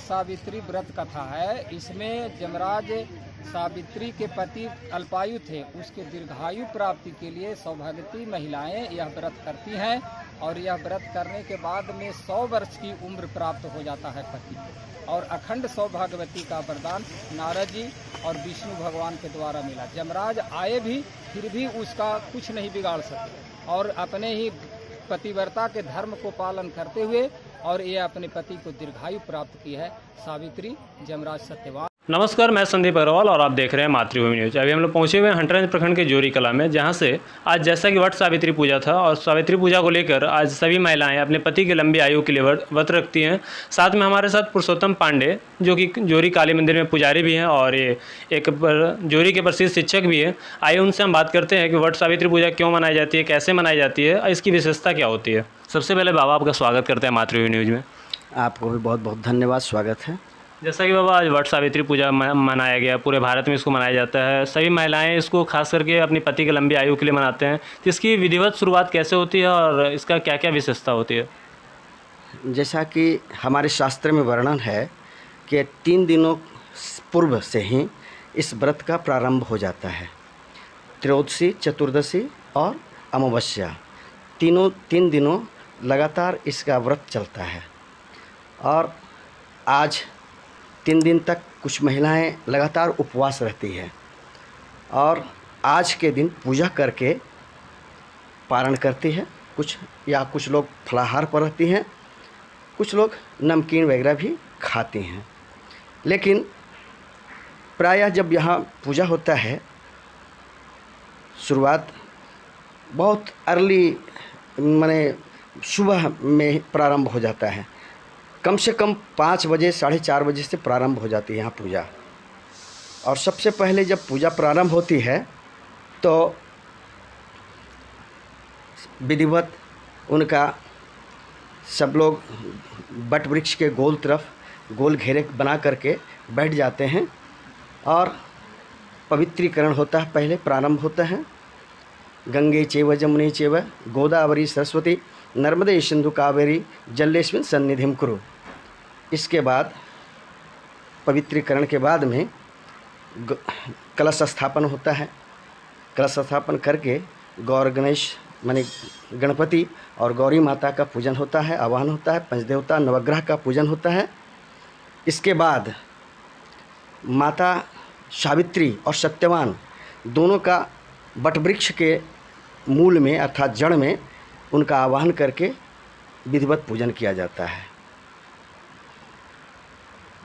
सावित्री व्रत कथा है। इसमें यमराज सावित्री के पति अल्पायु थे, उसके दीर्घायु प्राप्ति के लिए सौभाग्यवती महिलाएं यह व्रत करती हैं और यह व्रत करने के बाद में 100 वर्ष की उम्र प्राप्त हो जाता है पति को। और अखंड सौभाग्यवती का वरदान नारद जी और विष्णु भगवान के द्वारा मिला। यमराज आए भी फिर भी उसका कुछ नहीं बिगाड़ सके और अपने ही पतिव्रता के धर्म को पालन करते हुए और ये अपने पति को दीर्घायु प्राप्त की है सावित्री यमराज सत्यवान। नमस्कार, मैं संदीप अग्रवाल और आप देख रहे हैं मातृभूमि न्यूज। अभी हम लोग पहुंचे हुए हैं हंटरगंज प्रखंड के जोरी कला में, जहां से आज जैसा कि वट सावित्री पूजा था और सावित्री पूजा को लेकर आज सभी महिलाएं अपने पति की लंबी आयु के लिए व्रत रखती हैं। साथ में हमारे साथ पुरुषोत्तम पांडे, जो कि जोरी काली मंदिर में पुजारी भी हैं और ये एक जोरी के प्रसिद्ध शिक्षक भी हैं। आइए उनसे हम बात करते हैं कि वट सावित्री पूजा क्यों मनाई जाती है, कैसे मनाई जाती है और इसकी विशेषता क्या होती है। सबसे पहले बाबा आपका स्वागत करते हैं मातृभूमि न्यूज में। आपको भी बहुत बहुत धन्यवाद, स्वागत है। जैसा कि बाबा आज वट सावित्री पूजा मनाया गया, पूरे भारत में इसको मनाया जाता है। सभी महिलाएं इसको खास करके अपनी पति की लंबी आयु के लिए मनाते हैं। तो इसकी विधिवत शुरुआत कैसे होती है और इसका क्या क्या विशेषता होती है? जैसा कि हमारे शास्त्र में वर्णन है कि 3 दिनों पूर्व से ही इस व्रत का प्रारंभ हो जाता है। त्रयोदशी, चतुर्दशी और अमावस्या, 3 दिनों लगातार इसका व्रत चलता है। और आज 3 दिन तक कुछ महिलाएं लगातार उपवास रहती हैं और आज के दिन पूजा करके पारण करती है। कुछ लोग फलाहार पर रहती हैं, कुछ लोग नमकीन वगैरह भी खाती हैं। लेकिन प्रायः जब यहाँ पूजा होता है, शुरुआत बहुत अर्ली माने सुबह में प्रारंभ हो जाता है। कम से कम 5 बजे, 4:30 बजे से प्रारंभ हो जाती है यहाँ पूजा। और सबसे पहले जब पूजा प्रारंभ होती है तो विधिवत उनका सब लोग बट वृक्ष के गोल घेरे बना करके बैठ जाते हैं और पवित्रीकरण होता है। पहले प्रारंभ होता है गंगे चैव जमुने चैव गोदावरी सरस्वती नर्मदे सिंधु कावेरी जलेस्मिन् सन्निधिं कुरु। इसके बाद पवित्रीकरण के बाद में कलश स्थापन होता है। कलश स्थापन करके गौर गणेश माने गणपति और गौरी माता का पूजन होता है, आवाहन होता है, पंचदेवता नवग्रह का पूजन होता है। इसके बाद माता सावित्री और सत्यवान दोनों का वटवृक्ष के मूल में अर्थात जड़ में उनका आवाहन करके विधिवत पूजन किया जाता है।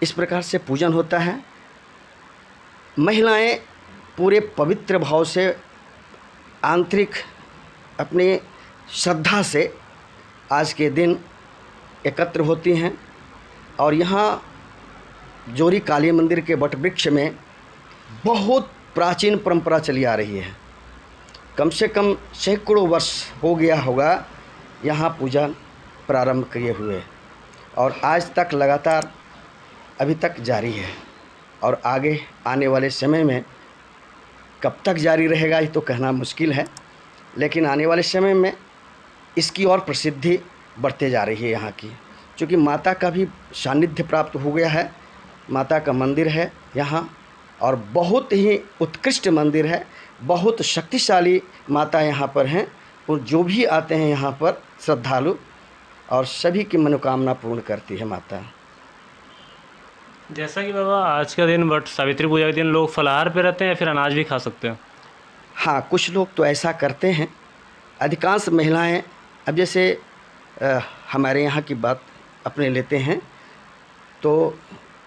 इस प्रकार से पूजन होता है। महिलाएं पूरे पवित्र भाव से आंतरिक अपने श्रद्धा से आज के दिन एकत्र होती हैं और यहाँ जोरी काली मंदिर के वटवृक्ष में बहुत प्राचीन परंपरा चली आ रही है। कम से कम सैकड़ों वर्ष हो गया होगा यहाँ पूजा प्रारंभ किए हुए और आज तक लगातार अभी तक जारी है। और आगे आने वाले समय में कब तक जारी रहेगा ये तो कहना मुश्किल है, लेकिन आने वाले समय में इसकी और प्रसिद्धि बढ़ते जा रही है यहाँ की, क्योंकि माता का भी सानिध्य प्राप्त हो गया है। माता का मंदिर है यहाँ और बहुत ही उत्कृष्ट मंदिर है, बहुत शक्तिशाली माता यहाँ पर हैं और जो भी आते हैं यहाँ पर श्रद्धालु और सभी की मनोकामना पूर्ण करती है माता। जैसा कि बाबा आज का दिन वट सावित्री पूजा के दिन लोग फलाहार पे रहते हैं या फिर अनाज भी खा सकते हैं? हाँ, कुछ लोग तो ऐसा करते हैं। अधिकांश महिलाएं अब जैसे हमारे यहाँ की बात अपने लेते हैं तो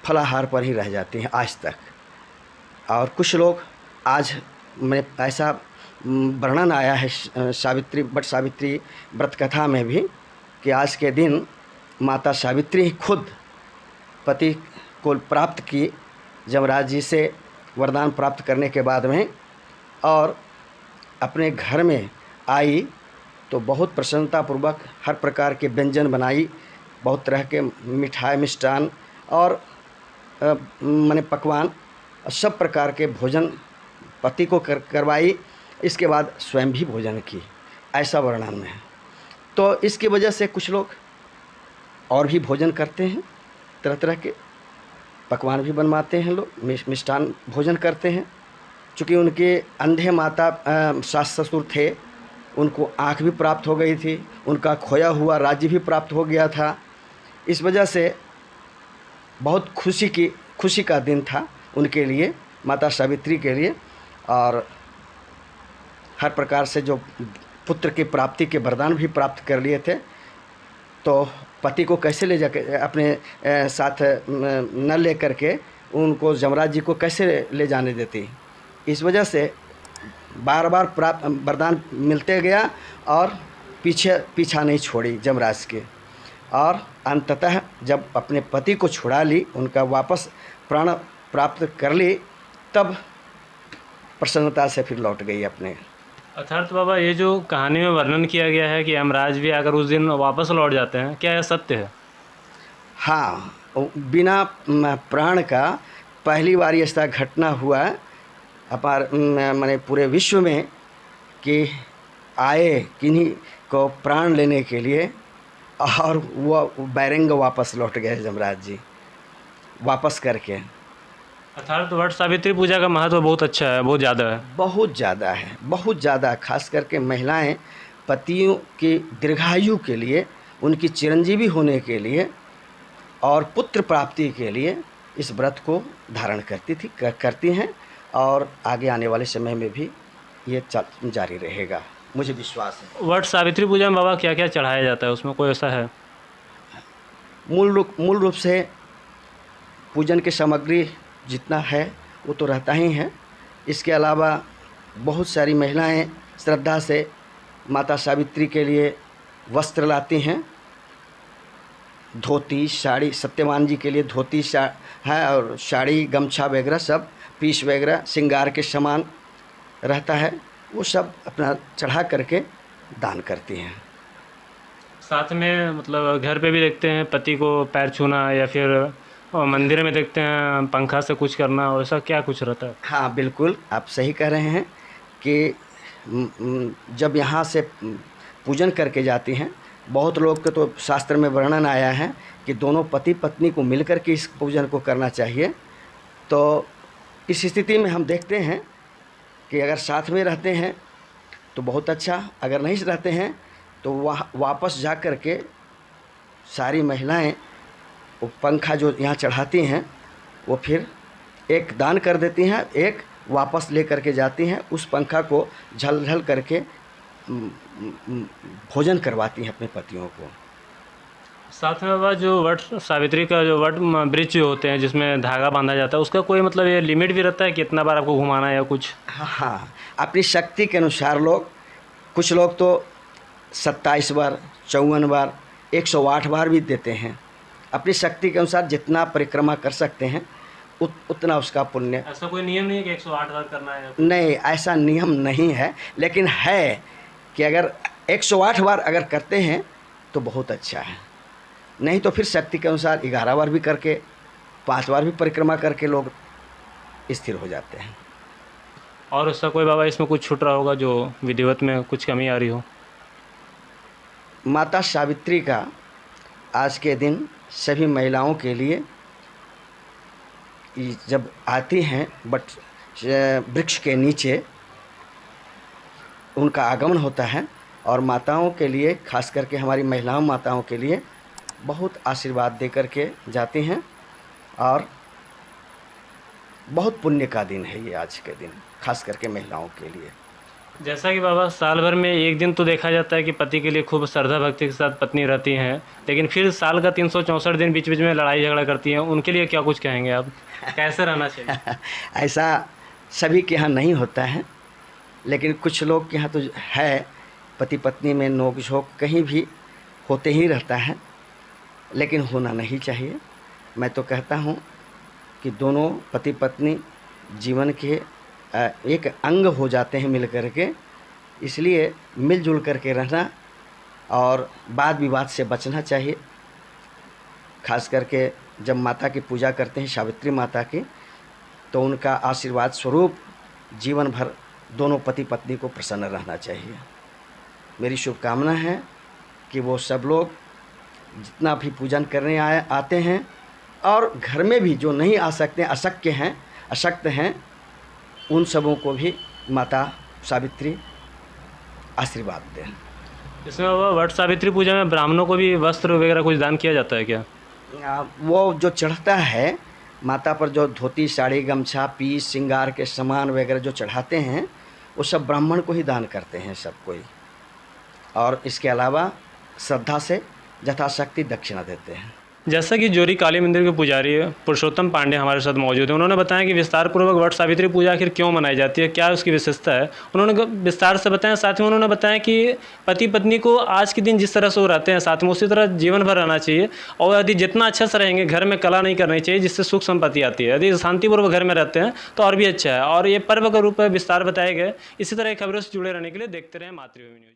फलाहार पर ही रह जाती हैं आज तक। और कुछ लोग आज में ऐसा वर्णन आया है वट सावित्री व्रत कथा में भी कि आज के दिन माता सावित्री खुद पति को प्राप्त की यमराज जी से वरदान प्राप्त करने के बाद में और अपने घर में आई तो बहुत प्रसन्नतापूर्वक हर प्रकार के व्यंजन बनाई, बहुत तरह के मिठाई मिष्टान और माने पकवान सब प्रकार के भोजन पति को करवाई। इसके बाद स्वयं भी भोजन की, ऐसा वर्णन है। तो इसकी वजह से कुछ लोग और भी भोजन करते हैं तरह तरह के, पकवान भी बनवाते हैं लोग, मिष्ठान भोजन करते हैं। चूँकि उनके अंधे माता सास ससुर थे, उनको आँख भी प्राप्त हो गई थी, उनका खोया हुआ राज्य भी प्राप्त हो गया था। इस वजह से बहुत खुशी का दिन था उनके लिए, माता सावित्री के लिए। और हर प्रकार से जो पुत्र की प्राप्ति के वरदान भी प्राप्त कर लिए थे, तो पति को कैसे ले जाके अपने साथ न ले करके उनको यमराज जी को कैसे ले जाने देती। इस वजह से बार बार प्राप्त वरदान मिलते गया और पीछा नहीं छोड़ी यमराज के। और अंततः जब अपने पति को छुड़ा ली, उनका वापस प्राण प्राप्त कर ली, तब प्रसन्नता से फिर लौट गई अपने। अर्थात बाबा, ये जो कहानी में वर्णन किया गया है कि यमराज भी आकर उस दिन वापस लौट जाते हैं, क्या यह सत्य है? हाँ, बिना प्राण का पहली बार ऐसा घटना हुआ अपार माने पूरे विश्व में कि आए किन्हीं को प्राण लेने के लिए और वो बैरंग वापस लौट गए यमराज जी वापस करके। अर्थात वट सावित्री पूजा का महत्व बहुत अच्छा है, बहुत ज़्यादा है। बहुत ज़्यादा है, बहुत ज़्यादा। खास करके महिलाएं पतियों की दीर्घायु के लिए, उनकी चिरंजीवी होने के लिए और पुत्र प्राप्ति के लिए इस व्रत को धारण करती हैं। और आगे आने वाले समय में भी ये जारी रहेगा, मुझे विश्वास है। वट सावित्री पूजा में बाबा क्या क्या चढ़ाया जाता है, उसमें कोई ऐसा है? मूल रूप से पूजन की सामग्री जितना है वो तो रहता ही है। इसके अलावा बहुत सारी महिलाएं श्रद्धा से माता सावित्री के लिए वस्त्र लाती हैं, धोती साड़ी, सत्यवान जी के लिए धोती है और साड़ी गमछा वगैरह सब, पीस वगैरह श्रृंगार के सामान रहता है, वो सब अपना चढ़ा करके दान करती हैं। साथ में मतलब घर पे भी देखते हैं पति को पैर छूना, या फिर मंदिर में देखते हैं पंखा से कुछ करना, वैसा क्या कुछ रहता है? हाँ बिल्कुल, आप सही कह रहे हैं कि जब यहाँ से पूजन करके जाती हैं, बहुत लोग के तो शास्त्र में वर्णन आया है कि दोनों पति पत्नी को मिलकर के इस पूजन को करना चाहिए। तो इस स्थिति में हम देखते हैं कि अगर साथ में रहते हैं तो बहुत अच्छा, अगर नहीं रहते हैं तो वहाँ वापस जा कर के सारी महिलाएं वो पंखा जो यहाँ चढ़ाती हैं वो फिर एक दान कर देती हैं, एक वापस ले करके जाती हैं। उस पंखा को झल करके भोजन करवाती हैं अपने पतियों को। साथ में बाबा, जो वट सावित्री का जो वट वृक्ष जो होते हैं जिसमें धागा बांधा जाता है, उसका कोई मतलब ये लिमिट भी रहता है कि इतना बार आपको घुमाना है या कुछ? हाँ, अपनी शक्ति के अनुसार कुछ लोग तो 27 बार, 54 बार, 108 बार भी देते हैं। अपनी शक्ति के अनुसार जितना परिक्रमा कर सकते हैं उतना उसका पुण्य। ऐसा कोई नियम नहीं है कि 108 बार करना है? नहीं, ऐसा नियम नहीं है, लेकिन है कि अगर 108 बार अगर करते हैं तो बहुत अच्छा है। नहीं तो फिर शक्ति के अनुसार 11 बार भी करके, 5 बार भी परिक्रमा करके लोग स्थिर हो जाते हैं। और उसका कोई बाबा इसमें कुछ छूट रहा होगा जो विधिवत में कुछ कमी आ रही हो? माता सावित्री का आज के दिन सभी महिलाओं के लिए जब आती हैं वृक्ष के नीचे उनका आगमन होता है, और माताओं के लिए, खास करके हमारी महिलाओं माताओं के लिए बहुत आशीर्वाद दे कर के जाती हैं। और बहुत पुण्य का दिन है ये आज के दिन, खास करके महिलाओं के लिए। जैसा कि बाबा साल भर में एक दिन तो देखा जाता है कि पति के लिए खूब श्रद्धा भक्ति के साथ पत्नी रहती हैं, लेकिन फिर साल का 364 दिन बीच बीच में लड़ाई झगड़ा करती हैं, उनके लिए क्या कुछ कहेंगे आप? कैसे रहना चाहिए? ऐसा सभी के यहाँ नहीं होता है, लेकिन कुछ लोग के यहाँ तो है, पति पत्नी में नोक झोंक कहीं भी होते ही रहता है, लेकिन होना नहीं चाहिए। मैं तो कहता हूँ कि दोनों पति पत्नी जीवन के एक अंग हो जाते हैं मिल कर के, इसलिए मिलजुल कर के रहना और वाद विवाद से बचना चाहिए। खास करके जब माता की पूजा करते हैं, सावित्री माता की, तो उनका आशीर्वाद स्वरूप जीवन भर दोनों पति पत्नी को प्रसन्न रहना चाहिए। मेरी शुभकामना है कि वो सब लोग जितना भी पूजन करने आते हैं और घर में भी जो नहीं आ सकते, अशक्त हैं, उन सबों को भी माता सावित्री आशीर्वाद दें। इसमें वट सावित्री पूजा में ब्राह्मणों को भी वस्त्र वगैरह कुछ दान किया जाता है क्या? वो जो चढ़ता है माता पर, जो धोती साड़ी गमछा पीस श्रृंगार के सामान वगैरह जो चढ़ाते हैं, वो सब ब्राह्मण को ही दान करते हैं सब कोई। और इसके अलावा श्रद्धा से यथाशक्ति दक्षिणा देते हैं। जैसा कि जोरी काली मंदिर के पुजारी पुरुषोत्तम पांडे हमारे साथ मौजूद हैं, उन्होंने बताया कि विस्तार पूर्वक वट सावित्री पूजा आखिर क्यों मनाई जाती है, क्या उसकी विशेषता है, उन्होंने विस्तार से बताया। साथ ही उन्होंने बताया कि पति पत्नी को आज के दिन जिस तरह से वो रहते हैं साथ में, उसी तरह जीवन भर रहना चाहिए। और यदि जितना अच्छा से रहेंगे, घर में कला नहीं करनी चाहिए जिससे सुख संपत्ति आती है। यदि शांतिपूर्वक घर में रहते हैं तो और भी अच्छा है। और ये पर्व का रूप विस्तार बताए गए। इसी तरह खबरों से जुड़े रहने के लिए देखते रहें मातृभूमि न्यूज़।